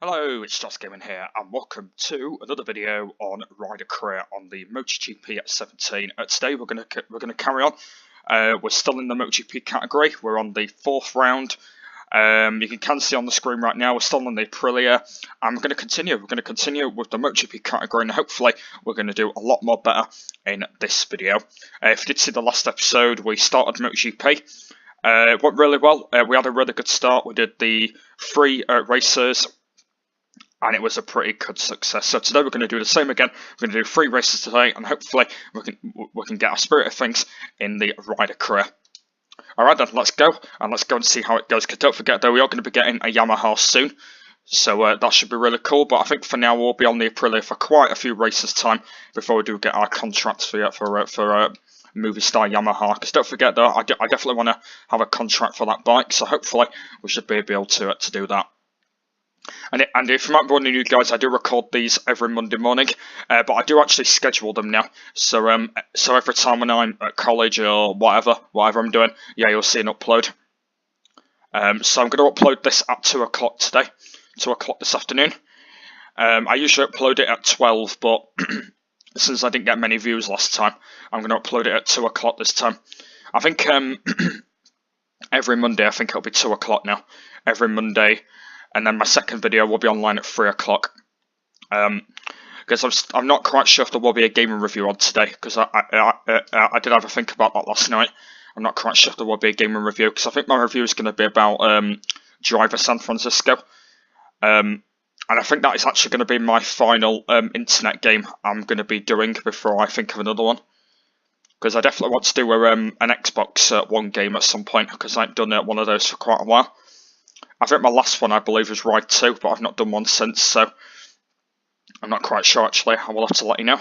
Hello, it's Joss Gaming here, and welcome to another video on rider career on the MotoGP at 17. Today we're gonna carry on. We're still in the MotoGP category. We're on the fourth round. You can see on the screen right now we're still on the Aprilia, and we're going to continue. We're going to continue with the MotoGP category, and hopefully we're going to do a lot more better in this video. If you did see the last episode, we started MotoGP. It went really well. We had a really good start. We did the 3 races, and it was a pretty good success. So today we're going to do the same again. We're going to do 3 races today, and hopefully we can get our spirit of things in the rider career. Alright then, let's go and see how it goes. Because don't forget though, we are going to be getting a Yamaha soon, so that should be really cool. But I think for now we'll be on the Aprilia for quite a few races time before we do get our contracts for movie star Yamaha. Because don't forget though, I definitely want to have a contract for that bike, so hopefully we should be able to do that. And if you might be wondering, you guys, I do record these every Monday morning, but I do actually schedule them now. So every time when I'm at college or whatever I'm doing, yeah, you'll see an upload. So I'm going to upload this at 2 o'clock today, 2 o'clock this afternoon. I usually upload it at 12, but since I didn't get many views last time, I'm going to upload it at 2 o'clock this time. I think every Monday, I think it'll be 2 o'clock now. Every Monday. And then my second video will be online at 3 o'clock. Because I'm not quite sure if there will be a gaming review on today. Because I did have a think about that last night. I'm not quite sure if there will be a gaming review. Because I think my review is going to be about Driver San Francisco. And I think that is actually going to be my final internet game I'm going to be doing before I think of another one. Because I definitely want to do an Xbox One game at some point. Because I haven't done one of those for quite a while. I think my last one, I believe, was Ride 2, but I've not done one since, so I'm not quite sure, actually. I will have to let you know.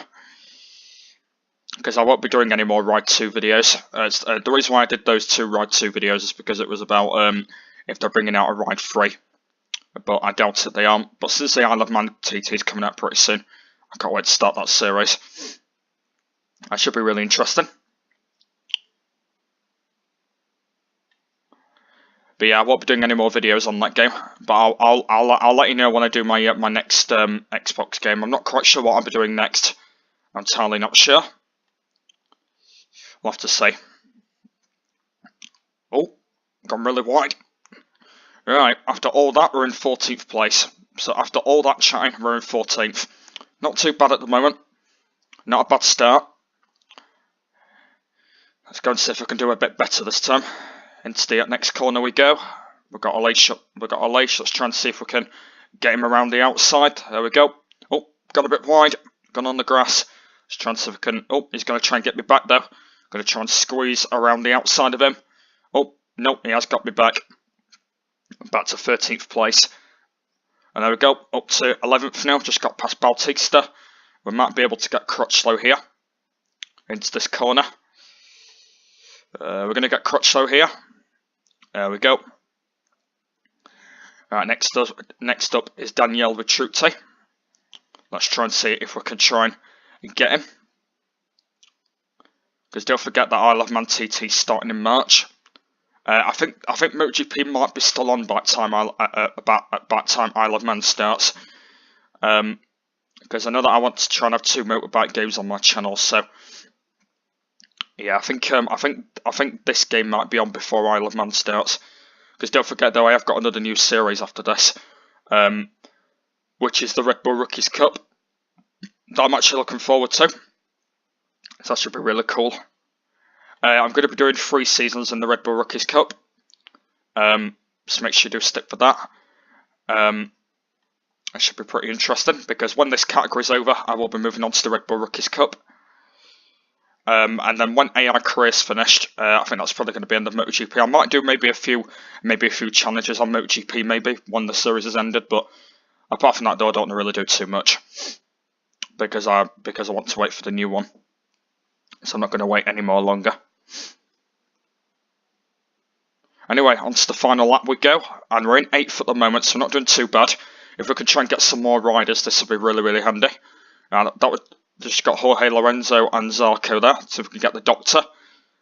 Because I won't be doing any more Ride 2 videos. The reason why I did those 2 Ride 2 videos is because it was about if they're bringing out a Ride 3. But I doubt it they aren't. But since the Isle of Man TT is coming out pretty soon, I can't wait to start that series. That should be really interesting. But yeah, I won't be doing any more videos on that game. But I'll let you know when I do my my next Xbox game. I'm not quite sure what I'll be doing next. I'm entirely not sure. We'll have to see. Oh, gone really wide. Right, after all that, we're in 14th place. So after all that chatting, we're in 14th. Not too bad at the moment. Not a bad start. Let's go and see if I can do a bit better this time. Into the next corner we go. We've got a lace. Let's try and see if we can get him around the outside. There we go. Oh, got a bit wide. Gone on the grass. Let's try and see if we can. Oh, he's going to try and get me back though. Going to try and squeeze around the outside of him. Oh, no, he has got me back. Back to 13th place. And there we go. Up to 11th now. Just got past Bautista. We might be able to get Crutchlow here. Into this corner. We're going to get Crutchlow here. There we go. Right, next up is Daniele Vitrucci. Let's try and see if we can try and get him. Because don't forget that Isle of Man TT is starting in March. I think MotoGP might be still on by the time Isle of Man starts. Because I know that I want to try and have 2 motorbike games on my channel, so. Yeah, I think this game might be on before Isle of Man starts. Because don't forget though, I have got another new series after this, which is the Red Bull Rookies Cup. That I'm actually looking forward to. So that should be really cool. I'm going to be doing 3 seasons in the Red Bull Rookies Cup. So make sure you do stick for that. That should be pretty interesting because when this category is over, I will be moving on to the Red Bull Rookies Cup. And then when AI career is finished, I think that's probably going to be end of MotoGP. I might do maybe a few challenges on MotoGP maybe when the series has ended, but apart from that though, I don't really do too much because I want to wait for the new one. So I'm not going to wait any more longer. Anyway, on to the final lap we go, and we're in 8th at the moment, so we're not doing too bad. If we could try and get some more riders, this would be really, really handy. And that would. Just got Jorge Lorenzo and Zarco there, so we can get the Doctor.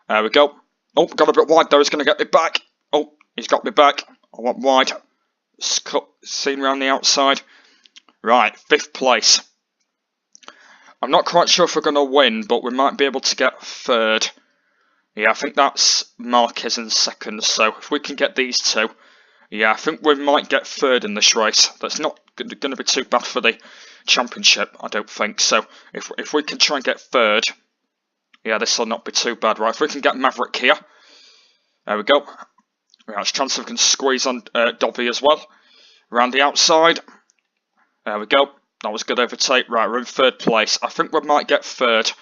There we go. Oh, got a bit wide though, he's going to get me back. Oh, he's got me back. I went wide. seen around the outside. Right, 5th place. I'm not quite sure if we're going to win, but we might be able to get 3rd. Yeah, I think that's Marquez in 2nd, so if we can get these two, yeah, I think we might get 3rd in this race. That's not going to be too bad for the championship, I don't think. So if we can try and get 3rd, yeah, this will not be too bad. Right, if we can get Maverick here, there we go. Right, there's a chance we can squeeze on Dobby as well. Around the outside, there we go. That was a good overtake. Right, we're in 3rd place. I think we might get 3rd.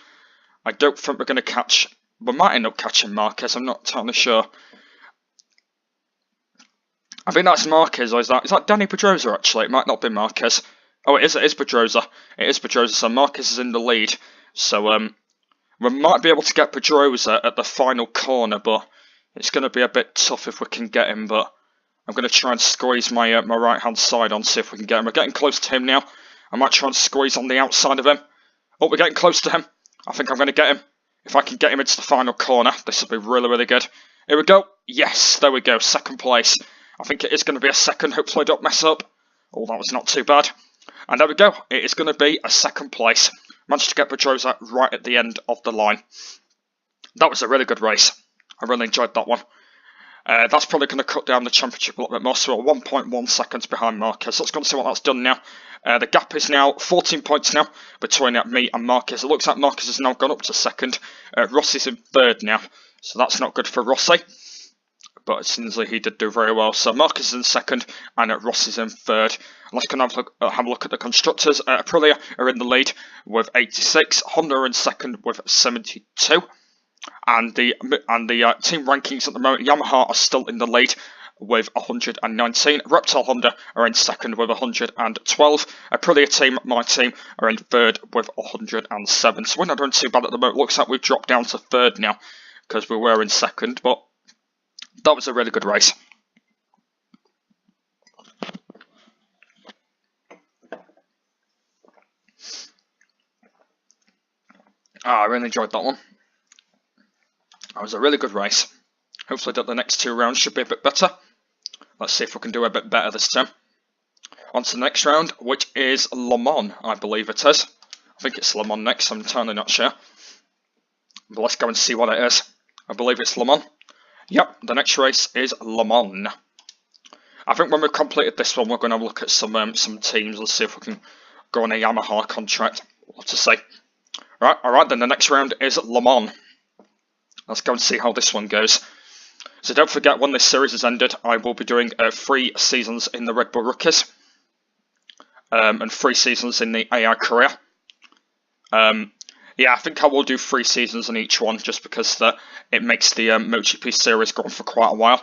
I don't think we're going to catch... We might end up catching Marquez, I'm not entirely sure. I think that's Marquez, or is that Danny Pedrosa actually? It might not be Marquez. Oh, it is Pedrosa. It is Pedrosa, so Marquez is in the lead. So, we might be able to get Pedrosa at the final corner, but it's going to be a bit tough if we can get him, but I'm going to try and squeeze my my right-hand side on, see if we can get him. We're getting close to him now. I might try and squeeze on the outside of him. Oh, we're getting close to him. I think I'm going to get him. If I can get him into the final corner, this will be really, really good. Here we go. Yes, there we go. 2nd place. I think it is going to be a 2nd. Hopefully I don't mess up. Oh, that was not too bad. And there we go. It is going to be a 2nd place. Managed to get Pedrosa right at the end of the line. That was a really good race. I really enjoyed that one. That's probably going to cut down the championship a little bit more. So we're 1.1 seconds behind Marquez. Let's go and see what that's done now. The gap is now 14 points now between me and Marquez. It looks like Marquez has now gone up to 2nd. Rossi's in 3rd now. So that's not good for Rossi. But it seems like he did do very well. So Marquez is in 2nd and Rossi's in 3rd. Let's go and have a look at the constructors. Aprilia are in the lead with 86. Honda are in 2nd with 72. And the team rankings at the moment, Yamaha are still in the lead with 119. Reptile Honda are in 2nd with 112. Aprilia team, my team, are in 3rd with 107. So we're not doing too bad at the moment. Looks like we've dropped down to 3rd now because we were in 2nd. But that was a really good race. I really enjoyed that one. That was a really good race. Hopefully the next 2 rounds should be a bit better. Let's see if we can do a bit better this time. On to the next round, which is Le Mans, I believe it is. I think it's Le Mans next, I'm entirely not sure. But let's go and see what it is. I believe it's Le Mans. Yep, the next race is Le Mans. I think when we've completed this one, we're going to look at some teams. Let's see if we can go on a Yamaha contract. What to say? Right, alright, then the next round is Le Mans. Let's go and see how this one goes. So don't forget, when this series has ended, I will be doing 3 seasons in the Red Bull Rookies. And 3 seasons in the AI career. Yeah, I think I will do 3 seasons in each one, just because it makes the MotoGP series go on for quite a while.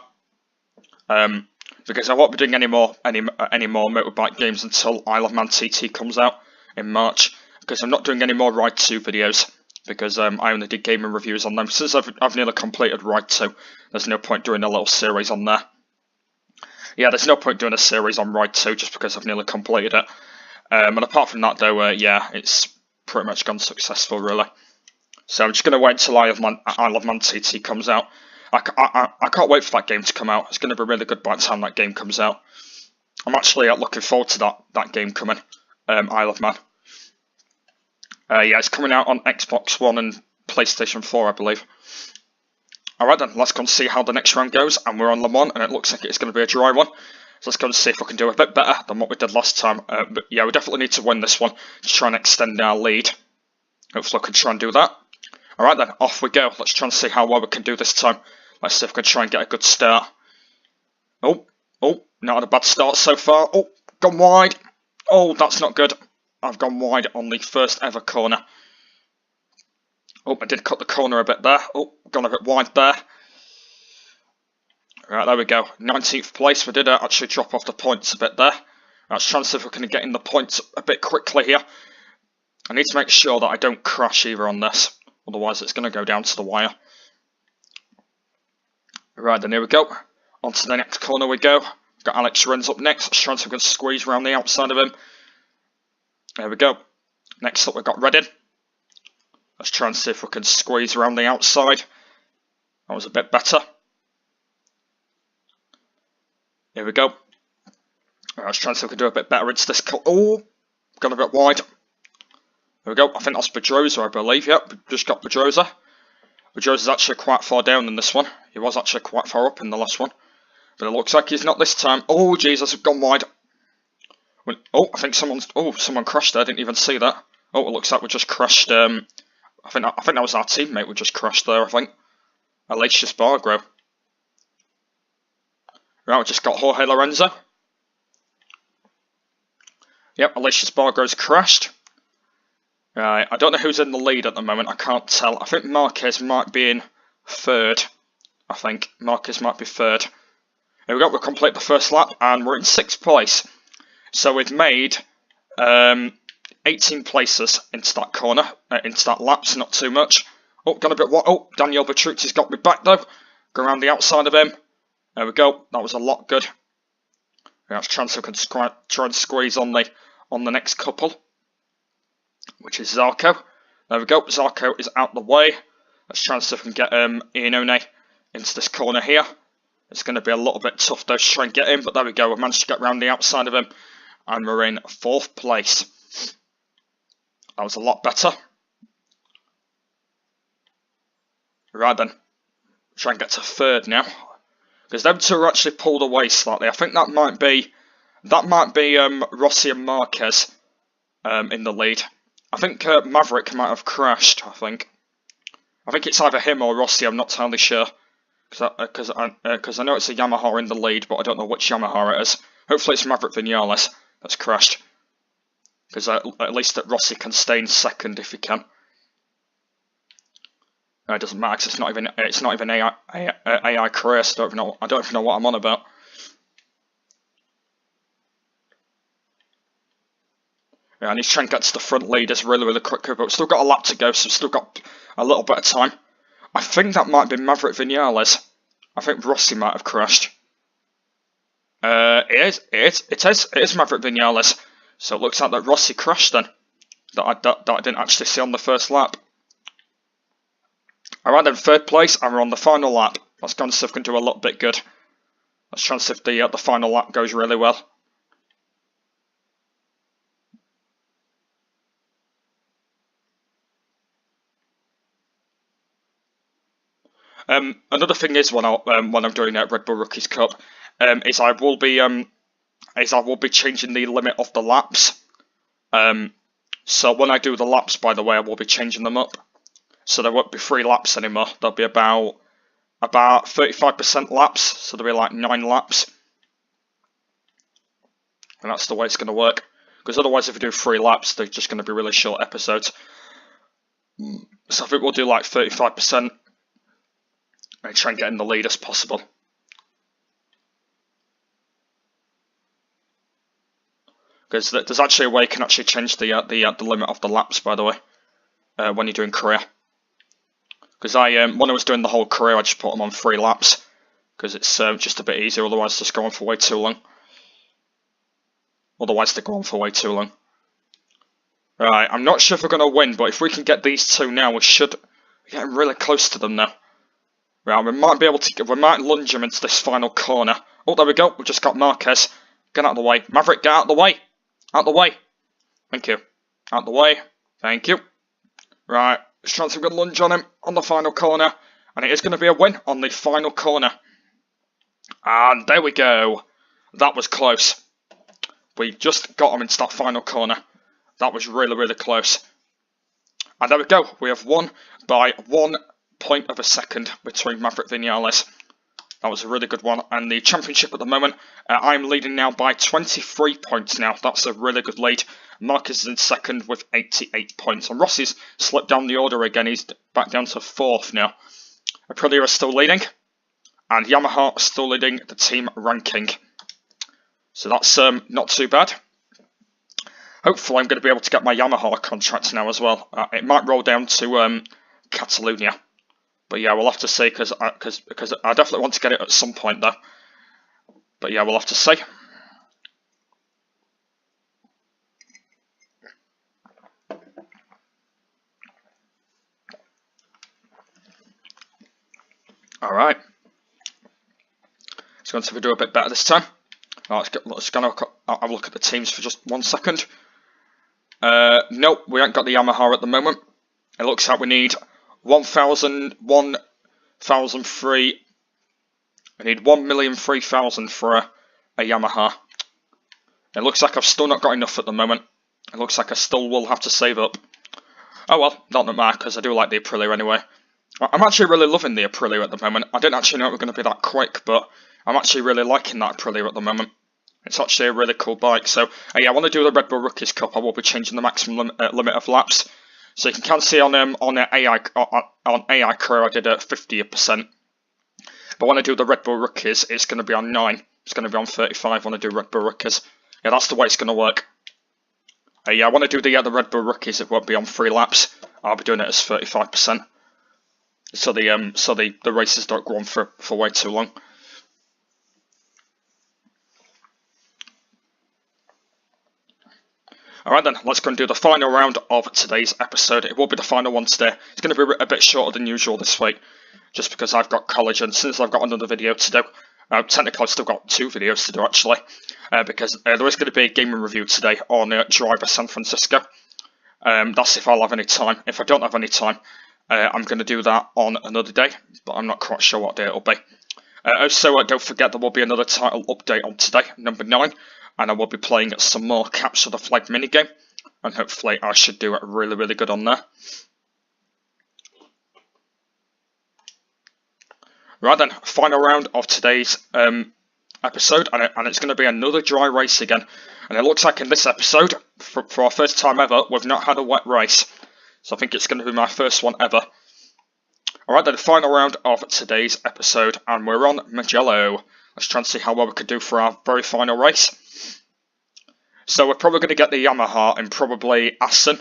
Because I won't be doing any more motorbike games until Isle of Man TT comes out in March. Because I'm not doing any more Ride 2 videos. Because I only did gaming reviews on them. Since I've nearly completed Ride 2, there's no point doing a little series on there. Yeah, there's no point doing a series on Ride 2 just because I've nearly completed it. And apart from that though, yeah, it's pretty much gone successful really. So I'm just going to wait until Isle of Man TT comes out. I can't wait for that game to come out. It's going to be really good by the time that game comes out. I'm actually looking forward to that game coming, Isle of Man. Yeah, it's coming out on Xbox One and PlayStation 4, I believe. Alright then, let's go and see how the next round goes. And we're on Le Mans, and it looks like it's going to be a dry one. So let's go and see if we can do a bit better than what we did last time. But yeah, we definitely need to win this one to try and extend our lead. Hopefully I can try and do that. Alright then, off we go. Let's try and see how well we can do this time. Let's see if we can try and get a good start. Oh, not had a bad start so far. Oh, gone wide. Oh, that's not good. I've gone wide on the first ever corner. Oh, I did cut the corner a bit there. Oh, gone a bit wide there. Right, there we go. 19th place. We did actually drop off the points a bit there. Let's try and see if we can get in the points a bit quickly here. I need to make sure that I don't crash either on this. Otherwise, it's going to go down to the wire. Right, then here we go. On to the next corner we go. Got Alex Rins up next. Let's try and see if we can squeeze around the outside of him. There we go. Next up we've got Reddin. Let's try and see if we can squeeze around the outside. That was a bit better. Here we go. Right, let's try and see if we can do a bit better into this. Oh, gone a bit wide. There we go. I think that's Pedrosa, I believe. Yep, just got Pedrosa. Pedrosa's actually quite far down in this one. He was actually quite far up in the last one. But it looks like he's not this time. Oh, Jesus, I've gone wide. Oh, I think someone crashed there. I didn't even see that. Oh, it looks like we just crashed. I think that was our teammate. We just crashed there. I think. Alot Spargo. Right, we just got Jorge Lorenzo. Yep, Alot Spargo's crashed. Right, I don't know who's in the lead at the moment. I can't tell. I think Marquez might be in third. I think Marquez might be third. Here we go. We'll complete the first lap, and we're in 6th place. So we've made 18 places into that corner, into that lap, so not too much. Oh, gone a bit what? Oh, Daniel Petrucci's got me back though. Go around the outside of him. There we go. That was a lot good. Let's chance we can try and squeeze on the next couple, which is Zarco. There we go. Zarco is out the way. Let's try and see if we can get Iannone into this corner here. It's going to be a little bit tough though to try and get him, but there we go. We managed to get around the outside of him, and we're in 4th place. That was a lot better. Right then, try and get to 3rd now, because them two are actually pulled away slightly. I think that might be Rossi and Marquez in the lead. I think Maverick might have crashed. I think it's either him or Rossi. I'm not entirely sure, because I know it's a Yamaha in the lead, but I don't know which Yamaha it is. Hopefully it's Maverick Vinales that's crashed, because at least that Rossi can stay in 2nd if he can. It doesn't matter because it's not even AI career, so I don't even know what I'm on about. Yeah, I need to try and get to the front leaders really quick, but we've still got a lap to go, so we've still got a little bit of time. I think that might be Maverick Vinales. I think Rossi might have crashed. It is Maverick Vinales. So it looks like that Rossi crashed then. That I didn't actually see on the first lap. Alright then, 3rd place, and we're on the final lap. Let's go and see if we can do a little bit good. Let's try and see if the final lap goes really well. Another thing is when I'm doing Red Bull Rookies Cup, is I will be changing the limit of the laps. So when I do the laps, by the way, I will be changing them up. So there won't be 3 laps anymore. There'll be about 35% laps. So there'll be like 9 laps, and that's the way it's going to work. Because otherwise, if we do 3 laps, they're just going to be really short episodes. So I think we'll do like 35%. And try and get in the lead as possible. Because there's actually a way you can actually change the limit of the laps, by the way, when you're doing career. Because when I was doing the whole career, I just put them on 3 laps, because it's just a bit easier. Otherwise, it's just going for way too long. Otherwise, they're going for way too long. Right, I'm not sure if we're going to win, but if we can get these 2 now, we're getting really close to them now. Right, we might lunge him into this final corner. Oh, there we go. We just got Marquez. Get out of the way. Maverick, get out of the way. Out of the way. Thank you. Out of the way. Thank you. Right, let's try to lunge on him on the final corner. And it is going to be a win on the final corner. And there we go. That was close. We just got him into that final corner. That was really close. And there we go. We have won by 1.1 seconds between Maverick Vinales. That was a really good one. And the championship at the moment, I'm leading now by 23 points now. That's a really good lead. Marquez is in 2nd with 88 points. And Rossi's slipped down the order again. He's back down to 4th now. Aprilia is still leading. And Yamaha is still leading the team ranking. So that's not too bad. Hopefully I'm going to be able to get my Yamaha contract now as well. It might roll down to Catalonia. But yeah, we'll have to see, because I definitely want to get it at some point though. But yeah, we'll have to see. Alright. Let's go and see if we do a bit better this time. Let's go have a look at the teams for just 1 second. Nope, we ain't got the Yamaha at the moment. It looks like we need 1,003. I need 1,003,000 for a Yamaha. It looks like I've still not got enough at the moment. It looks like I still will have to save up. Oh well, not that matter, because I do like the Aprilia anyway. I'm actually really loving the Aprilia at the moment. I didn't actually know it was going to be that quick, but I'm actually really liking that Aprilia at the moment. It's actually a really cool bike. So yeah, I want to do the Red Bull Rookies Cup. I will be changing the maximum limit of laps. So you can see on AI Career I did 50%. But when I do the Red Bull Rookies, it's going to be on 9. It's going to be on 35 when I do Red Bull Rookies. Yeah, that's the way it's going to work. Yeah, I want to do the Red Bull Rookies. It won't be on 3 laps. I'll be doing it as 35%. So the races don't go on for way too long. Alright then, let's go and do the final round of today's episode. It will be the final one today. It's going to be a bit shorter than usual this week, just because I've got college, and since I've got another video to do, technically I've still got 2 videos to do actually, because there is going to be a gaming review today on Driver San Francisco. That's if I'll have any time. If I don't have any time, I'm going to do that on another day, but I'm not quite sure what day it'll be. Also, don't forget there will be another title update on today, number 9. And I will be playing some more Capture the Flag minigame. And hopefully I should do it really, really good on there. Right then, final round of today's episode. And it's going to be another dry race again. And it looks like in this episode, for our first time ever, we've not had a wet race. So I think it's going to be my first one ever. Alright then, the final round of today's episode. And we're on Mugello. Let's try and see how well we could do for our very final race. So we're probably going to get the Yamaha and probably Assen.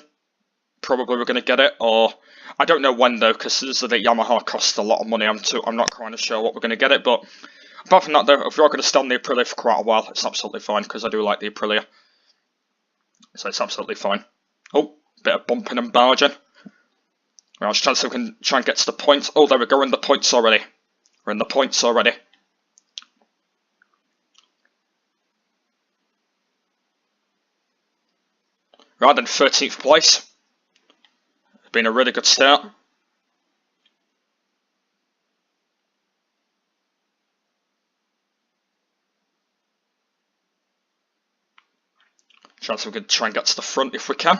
Probably we're going to get it, or I don't know when though, because the Yamaha costs a lot of money. I'm not quite sure what we're going to get it, but apart from that though, if we're going to stay on the Aprilia for quite a while, it's absolutely fine, because I do like the Aprilia. So it's absolutely fine. Oh, bit of bumping and barging. Right, let's try so we can try and get to the points. Oh, there we go, we're in the points already. We're in the points already. Right then, 13th place. It's been a really good start. Chance we could try and get to the front if we can.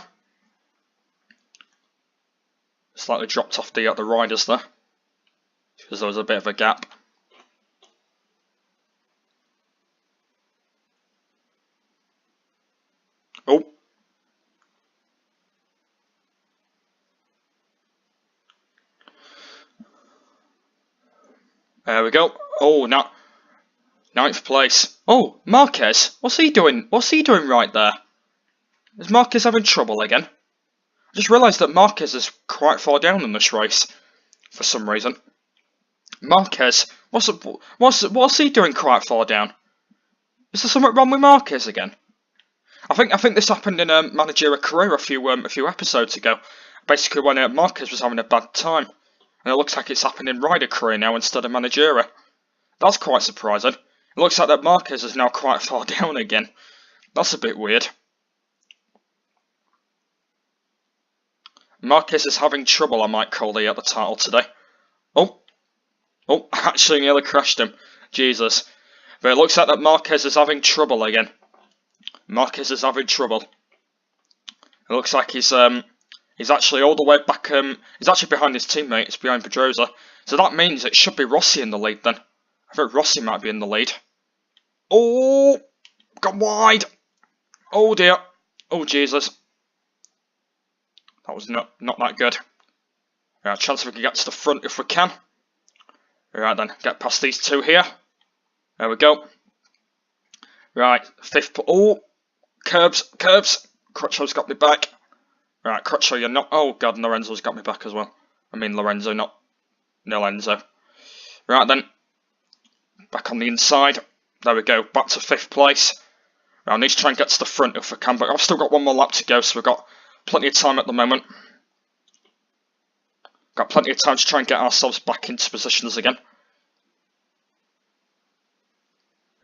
Slightly dropped off the riders there, because there was a bit of a gap. Oh. There we go. Oh, now 9th place. Oh, Marquez. What's he doing? What's he doing right there? Is Marquez having trouble again? I just realised that Marquez is quite far down in this race for some reason. Marquez, what's he doing quite far down? Is there something wrong with Marquez again? I think this happened in Managerial Career a few episodes ago. Basically, when Marquez was having a bad time. And it looks like it's happened in Rider Career now instead of Managera. That's quite surprising. It looks like that Marquez is now quite far down again. That's a bit weird. Marquez is having trouble, I might call the title today. Oh, actually nearly crashed him. Jesus. But it looks like that Marquez is having trouble again. Marquez is having trouble. It looks like he's actually all the way back, he's actually behind his teammate, it's behind Pedrosa. So that means it should be Rossi in the lead then. I think Rossi might be in the lead. Oh, got wide. Oh dear. Oh Jesus. That was not that good. Right, chance we can get to the front if we can. Right then, get past these 2 here. There we go. Right, 5th. Oh, curbs. Crutchow's got me back. Right, Crutchow, you're not. Oh god, Lorenzo's got me back as well. I mean Lorenzo, not Lorenzo. Right then, back on the inside. There we go, back to 5th place. Right, I need to try and get to the front if I can, but I've still got 1 more lap to go, so we've got plenty of time at the moment. Got plenty of time to try and get ourselves back into positions again.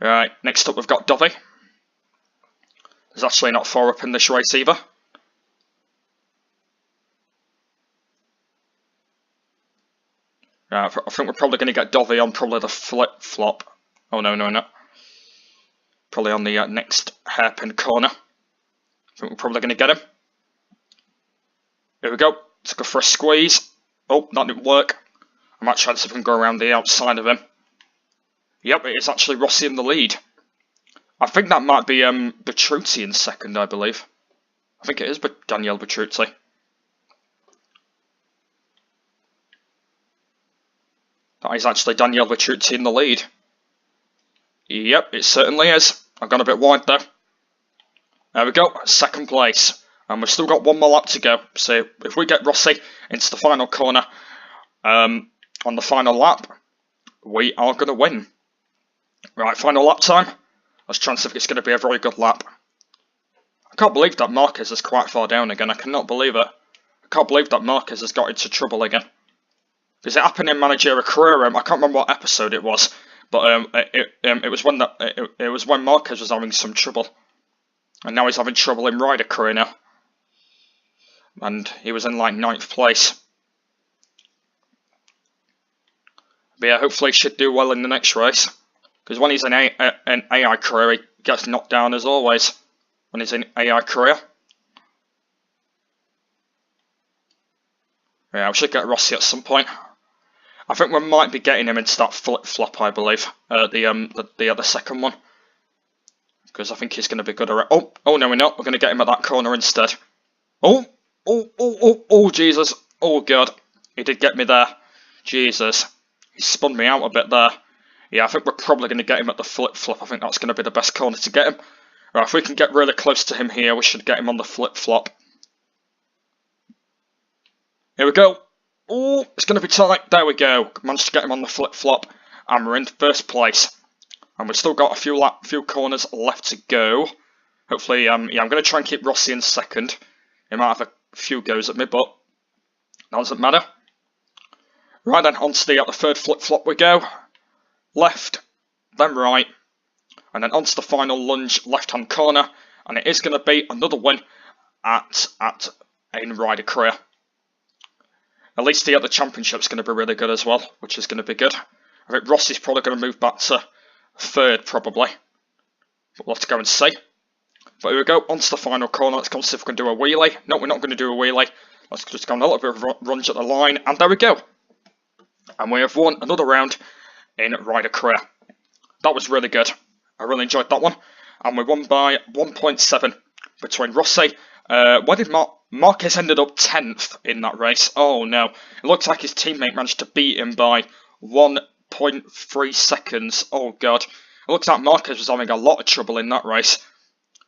Right, next up we've got Dovey. There's actually not 4 up in this race either. Right, I think we're probably going to get Dovey on probably the flip-flop. Oh no, no, no. Probably on the next hairpin corner. I think we're probably going to get him. Here we go. Let's go for a squeeze. Oh, that didn't work. I might try to see if I can go around the outside of him. Yep, it is actually Rossi in the lead. I think that might be Bertrucci in second, I believe. I think it is Daniele Bertrucci. That is actually Daniele Bertrucci in the lead. Yep, it certainly is. I've gone a bit wide though. There we go, second place. And we've still got 1 more lap to go. So if we get Rossi into the final corner on the final lap, we are going to win. Right, final lap time. Let's try and see if it's going to be a very good lap. I can't believe that Marquez is quite far down again. I cannot believe it. I can't believe that Marquez has got into trouble again. Because it happened in Managera Career. I can't remember what episode it was, but it was when Marquez was having some trouble, and now he's having trouble in Rider Career now. And he was in like 9th place. But yeah, hopefully he should do well in the next race. Because when he's in an AI career, he gets knocked down as always. When he's in AI career. Yeah, we should get Rossi at some point. I think we might be getting him into that flip-flop, I believe. The second one. Because I think he's going to be good at it. Oh, no we're not. We're going to get him at that corner instead. Oh, Jesus. Oh, God. He did get me there. Jesus. He spun me out a bit there. Yeah, I think we're probably going to get him at the flip-flop. I think that's going to be the best corner to get him. Right, if we can get really close to him here, we should get him on the flip-flop. Here we go. Oh, it's going to be tight. There we go. Managed to get him on the flip-flop. And we're in first place. And we've still got a few corners left to go. Hopefully, yeah, I'm going to try and keep Rossi in second. He might have a few goes at me, but that doesn't matter. Right then, onto the third flip-flop we go. Left, then right, and then onto the final lunge left-hand corner. And it is going to be another win in Rider Career. At least the championship's going to be really good as well, which is going to be good. I think Rossi's probably going to move back to third, probably. But we'll have to go and see. But here we go, onto the final corner. Let's go and see if we can do a wheelie. No, we're not going to do a wheelie. Let's just go on a little bit of a lunge at the line. And there we go. And we have won another round in Rider Career. That was really good. I really enjoyed that one. And we won by 1.7 between Rossi. Where did Marquez ended up 10th in that race? Oh no. It looks like his teammate managed to beat him by 1.3 seconds. Oh god. It looks like Marquez was having a lot of trouble in that race.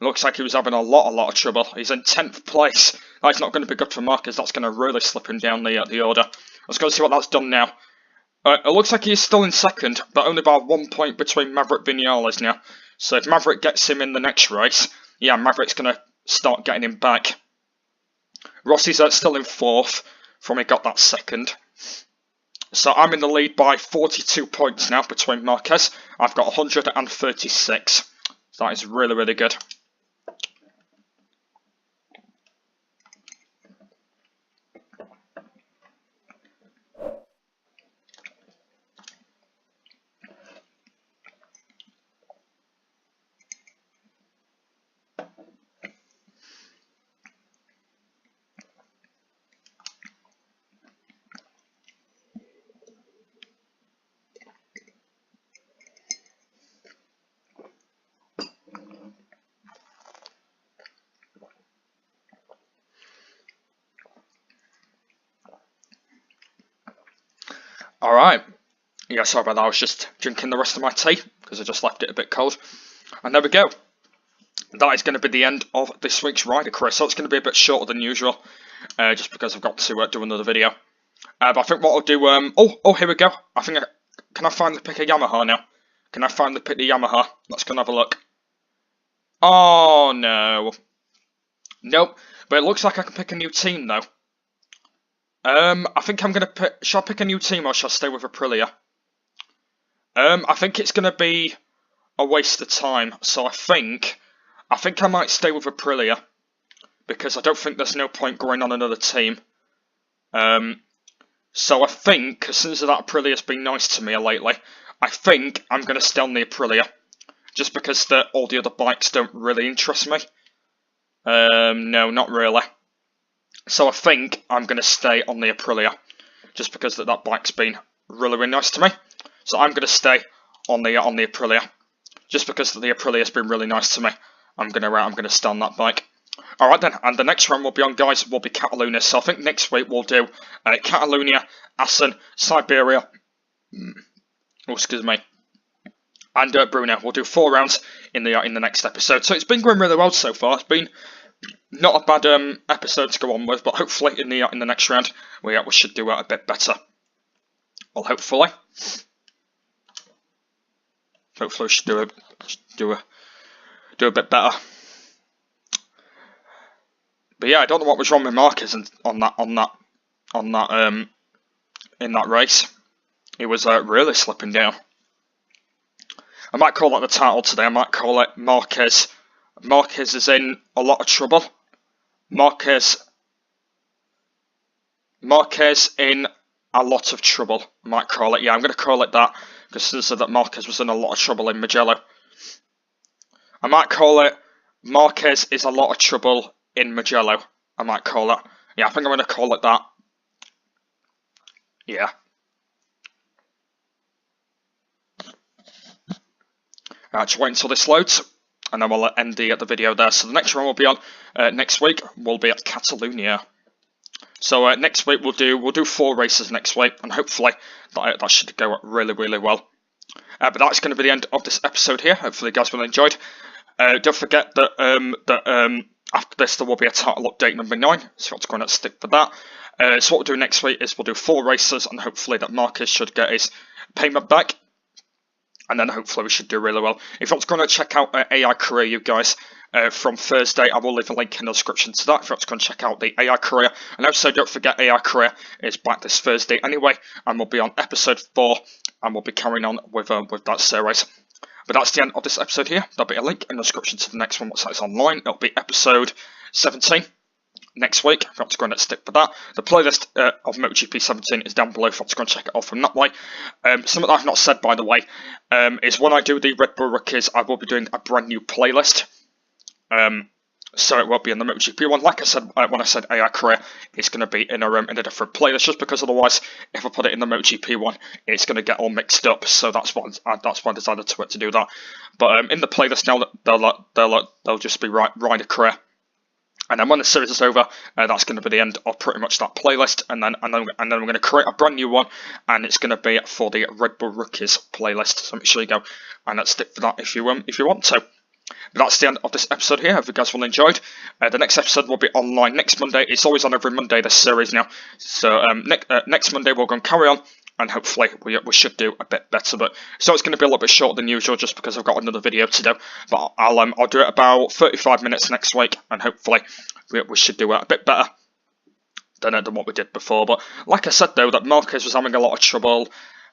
It looks like he was having a lot of trouble. He's in 10th place. That's not going to be good for Marquez. That's going to really slip him down the order. Let's go see what that's done now. It looks like he's still in second, but only by 1 point between Maverick Vinales now. So if Maverick gets him in the next race, yeah, Maverick's going to start getting him back. Rossi's still in fourth from he got that second. So I'm in the lead by 42 points now between Marquez. I've got 136. So that is really, really good. Alright, yeah, sorry about that, I was just drinking the rest of my tea, because I just left it a bit cold. And there we go. That is going to be the end of this week's Rider Career, so it's going to be a bit shorter than usual, just because I've got to do another video. But I think what I'll do, oh, here we go. Can I finally pick a Yamaha now? Can I finally pick the Yamaha? Let's go and have a look. Oh, no. Nope, but it looks like I can pick a new team, though. I think I'm going to pick... Shall I pick a new team or shall I stay with Aprilia? I think it's going to be... a waste of time. So I think I might stay with Aprilia, because I don't think there's no point going on another team. So I think, as soon as that Aprilia's been nice to me lately, I think I'm going to stay on the Aprilia, just because all the other bikes don't really interest me. No, not really. So I think I'm going to stay on the Aprilia, just because that bike's been really, really nice to me. So I'm going to stay on the Aprilia, just because the Aprilia's been really nice to me. I'm going to stay on that bike. Alright then, and the next round we'll be on, guys, will be Catalonia. So I think next week we'll do Catalonia, Assen, Siberia, oh, excuse me, and Brunei. We'll do 4 rounds in the next episode. So it's been going really well so far. It's been not a bad episode to go on with, but hopefully in the next round we should do a bit better. Well, hopefully we should do a bit better. But yeah, I don't know what was wrong with Marquez in that race. He was really slipping down. I might call that the title today. I might call it Marquez. Marquez is in a lot of trouble. Marquez in a lot of trouble. I might call it. Yeah, I'm going to call it that, because I said that Marquez was in a lot of trouble in Mugello. I might call it Marquez is a lot of trouble in Mugello. I might call it. Yeah, I think I'm going to call it that. Yeah. Just wait until this loads, and then we'll end the video there. So the next one we'll be on next week will be at Catalonia. So next week we'll do 4 races next week, and hopefully that should go really, really well. But that's going to be the end of this episode here. Hopefully you guys will have enjoyed. Don't forget that after this there will be a title update number 9, so let's go and stick for that. So what we'll do next week is we'll do 4 races, and hopefully that Marquez should get his payment back, and then hopefully we should do really well. If you want to go and check out AI Career, you guys, from Thursday, I will leave a link in the description to that if you want to go and check out the AI Career. And also don't forget AI Career is back this Thursday anyway, and we'll be on episode 4, and we'll be carrying on with that series. But that's the end of this episode here. There'll be a link in the description to the next one once that's online. It'll be episode 17 next week, if you want to go and stick for that. The playlist of MotoGP 17 is down below if you want to go and check it out from that way. Something that I've not said, by the way, is when I do the Red Bull Rookies, I will be doing a brand new playlist. So it won't be in the MotoGP one. Like I said, when I said AI Career, it's going to be in a different playlist, just because otherwise, if I put it in the MotoGP one, it's going to get all mixed up. So that's why I decided to do that. But in the playlist now, they'll just be Rider Career. And then when the series is over, that's going to be the end of pretty much that playlist. And then we're going to create a brand new one, and it's going to be for the Red Bull Rookies playlist. So make sure you go and let's stick for that if you want to. But that's the end of this episode here. I hope you guys will enjoyed. The next episode will be online next Monday. It's always on every Monday, this series now. So next Monday we're going to carry on, and hopefully we should do a bit better. But so it's going to be a little bit shorter than usual, just because I've got another video to do. But I'll do it about 35 minutes next week, and hopefully we should do it a bit better than what we did before. But like I said though, that Marquez was having a lot of trouble.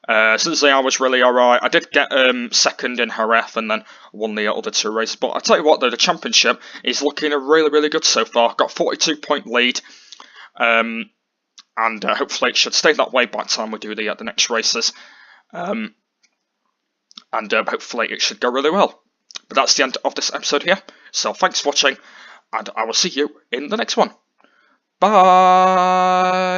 Since I was really alright. I did get second in Jerez and then won the other 2 races. But I tell you what though, the championship is looking really, really good so far. Got 42-point lead. And hopefully it should stay that way by the time we do the next races. And hopefully it should go really well. But that's the end of this episode here. So thanks for watching, and I will see you in the next one. Bye!